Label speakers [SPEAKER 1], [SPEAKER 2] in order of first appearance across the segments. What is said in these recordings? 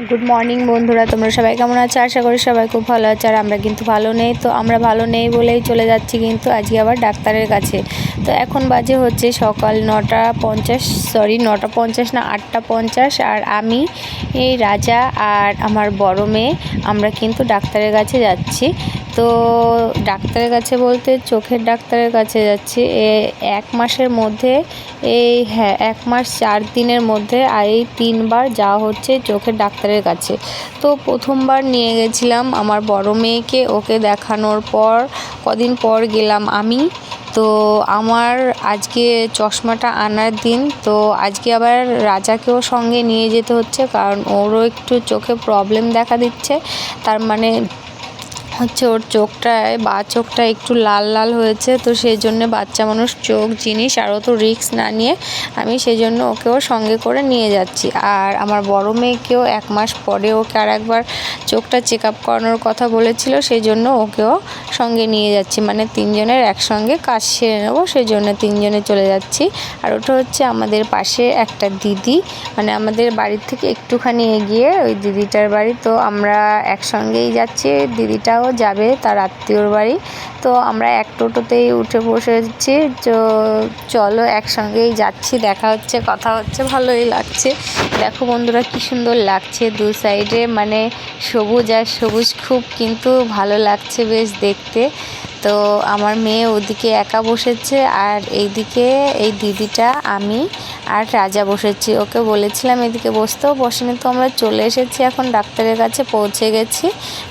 [SPEAKER 1] Good morning বন্ধুরা, তোমরা সবাই কেমন আছো? আশা করি সবাই খুব ভালো আছে। আর আমরা কিন্তু ভালো নেই, তো আমরা ভালো নেই বলেই চলে যাচ্ছি কিন্তু আজকে আবার ডাক্তারের কাছে। তো এখন বাজে হচ্ছে সকাল 9:50, 9:50 না 8:50। আর আমি এই রাজা আর আমার বড় মেয়ে আমরা কিন্তু ডাক্তারের কাছে যাচ্ছি। তো ডাক্তারের কাছে বলতে চোখের ডাক্তারের কাছে যাচ্ছি। 1 মাসের মধ্যে হ্যাঁ 1 মাস 4 দিনের মধ্যে এই 3 বার যাওয়া হচ্ছে চোখের ডাক্তারের কাছে। তো প্রথমবার নিয়ে গেছিলাম আমার বড় মেয়েকে, ওকে দেখানোর পর কদিন পর গেলাম আমি। তো আমার আজকে চশমাটা আনার দিন, তো আজকে আবার রাজাকেও সঙ্গে নিয়ে যেতে হচ্ছে, কারণ ওরও একটু চোখে প্রবলেম দেখা দিচ্ছে। তার মানে হচ্ছে ওর চোখটায় চোখটা একটু লাল লাল হয়েছে। তো সেই জন্য বাচ্চা মানুষ চোখ জিনিস আর অত রিস্ক না নিয়ে আমি সেই জন্য ওকেও সঙ্গে করে নিয়ে যাচ্ছি। আর আমার বড় মেয়েকেও 1 মাস পরে ওকে আর একবার চোখটা চেক আপ করানোর কথা বলেছিল, সেই জন্য ওকেও সঙ্গে নিয়ে যাচ্ছি। মানে 3 জনের একসঙ্গে কাজ সেরে নেবো, সেই জন্য 3 জনে চলে যাচ্ছি। আর ওটা হচ্ছে আমাদের পাশে একটা দিদি, মানে আমাদের বাড়ির থেকে একটুখানি এগিয়ে ওই দিদিটার বাড়ি। তো আমরা একসঙ্গেই যাচ্ছি, দিদিটাও যাবে তার আত্মীয়র বাড়ি। তো আমরা এক টোটোতেই উঠে বসেছি। তো চলো একসঙ্গেই যাচ্ছি, দেখা হচ্ছে, কথা হচ্ছে, ভালোই লাগছে। দেখো বন্ধুরা কি সুন্দর লাগছে, দু সাইডে মানে সবুজ আর সবুজ, খুব কিন্তু ভালো লাগছে বেশ দেখতে। তো আমার মেয়ে ওদিকে একা বসেছে আর এইদিকে এই দিদিটা, আমি আর রাজা বসেছি। ওকে বলেছিলাম এদিকে বসতেও, বসেনি। তো আমরা চলে এসেছি, এখন ডাক্তারের কাছে পৌঁছে গেছি।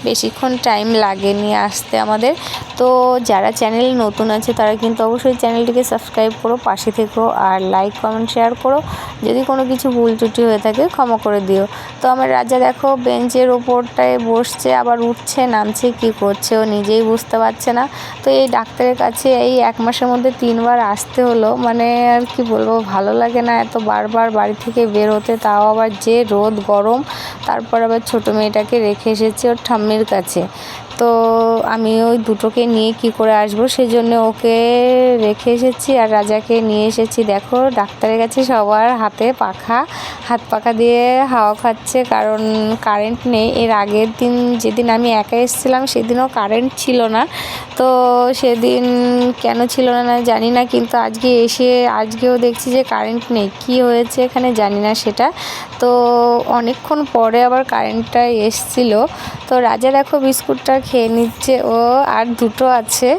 [SPEAKER 1] বেশিক্ষণ টাইম লাগেনি আসতে আমাদের। তো যারা চ্যানেল নতুন আছে তারা কিন্তু অবশ্যই চ্যানেলটিকে সাবস্ক্রাইব করো, পাশে থেকো, আর লাইক কমেন্ট শেয়ার করো। যদি কোনো কিছু ভুল ত্রুটি হয়ে থাকে ক্ষমা করে দিও। তো আমার রাজা দেখো বেঞ্চের ওপরটায় বসছে, আবার উঠছে নামছে, কি করছে ও নিজেই বুঝতে পারছে না। তো এই ডাক্তারের কাছে এই 1 মাসের মধ্যে 3 বার আসতে হলো, মানে আর কি বলবো, ভালো লাগে না এত বারবার বাড়ি থেকে বের হতে, তাও আবার যে রোদ গরম। তারপর আবার ছোটো মেয়েটাকে রেখে এসেছি ওর ঠাম্মির কাছে। তো আমি ওই দুটোকে নিয়ে কি করে আসবো, সেই জন্য ওকে রেখে এসেছি আর রাজাকে নিয়ে এসেছি। দেখো ডাক্তারের কাছে সবার হাতে পাখা, হাত পাখা দিয়ে হাওয়া খাচ্ছে, কারণ কারেন্ট নেই। এর আগের দিন যেদিন আমি একা এসেছিলাম সেদিনও কারেন্ট ছিল না। তো সেদিন কেন ছিল না জানি না, কিন্তু আজকেও দেখছি যে কারেন্ট নেই। কি হয়েছে এখানে জানি না সেটা। তো অনেকক্ষণ পরে আবার কারেন্টটা এসছিল। তো রাজা দেখো বিস্কুটটা খেয়ে নিচ্ছে, ও আর দুটো আছে।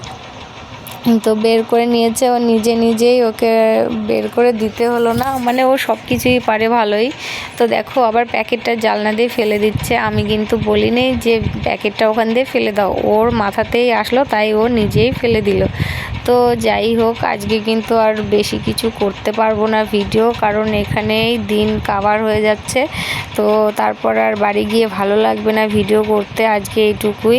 [SPEAKER 1] তো বের করে নিয়েছে ও নিজেই, ওকে বের করে দিতে হলো না, মানে ও সব কিছুই পারে ভালোই। তো দেখো আবার প্যাকেটটা জানলা দিয়ে ফেলে দিচ্ছে। আমি কিন্তু বলিনি যে প্যাকেটটা ওখান দিয়ে ফেলে দাও, ওর মাথাতেই আসলো তাই ও নিজেই ফেলে দিল। তো যাই হোক, আজকে কিন্তু আর বেশি কিছু করতে পারবো না ভিডিও, কারণ এখানেই দিন কাভার হয়ে যাচ্ছে। তো তারপর আর বাড়ি গিয়ে ভালো লাগবে না ভিডিও করতে। আজকে এইটুকুই,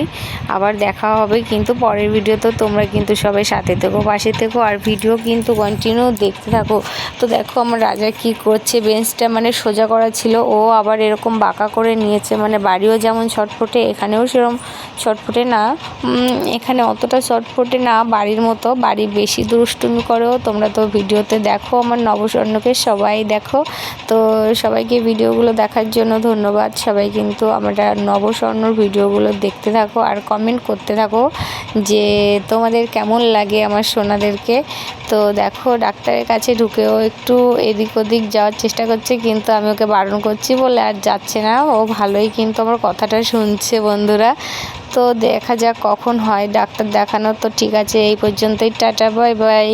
[SPEAKER 1] আবার দেখা হবে কিন্তু পরের ভিডিও। তো তোমরা কিন্তু সবাই সাথে থেকো, পাশে থেকো, আর ভিডিও কিন্তু কন্টিনিউ দেখতে থাকো। তো দেখো আমার রাজা কি করছে, বেঞ্চটা মানে সোজা করা ছিল, ও আবার এরকম বাঁকা করে নিয়েছে। মানে বাড়িও যেমন ছটফটে, এখানেও সেরকম ছটফটে না, এখানে অতটা ছটফটে না বাড়ির মতো, বাড়ি বেশি দুষ্টুমি করেও। তোমরা তো ভিডিওতে দেখো আমার নবস্বর্ণকে সবাই দেখো। তো সবাইকে ভিডিওগুলো দেখার জন্য ধন্যবাদ। সবাই কিন্তু আমরা নবস্বর্ণর ভিডিওগুলো দেখতে থাকো আর কমেন্ট করতে থাকো যে তোমাদের কেমন লাগে আমার সোনাদেরকে। তো দেখো ডাক্তারের কাছে ঢুকেও একটু এদিক ওদিক যাওয়ার চেষ্টা করছে, কিন্তু আমি ওকে বারণ করছি বলে আর যাচ্ছে না। ও ভালোই কিন্তু আমার কথাটা শুনছে বন্ধুরা। তো দেখা যাক কখন হয় ডাক্তার দেখানো। তো ঠিক আছে, এই পর্যন্তই, টাটা, বাই বাই।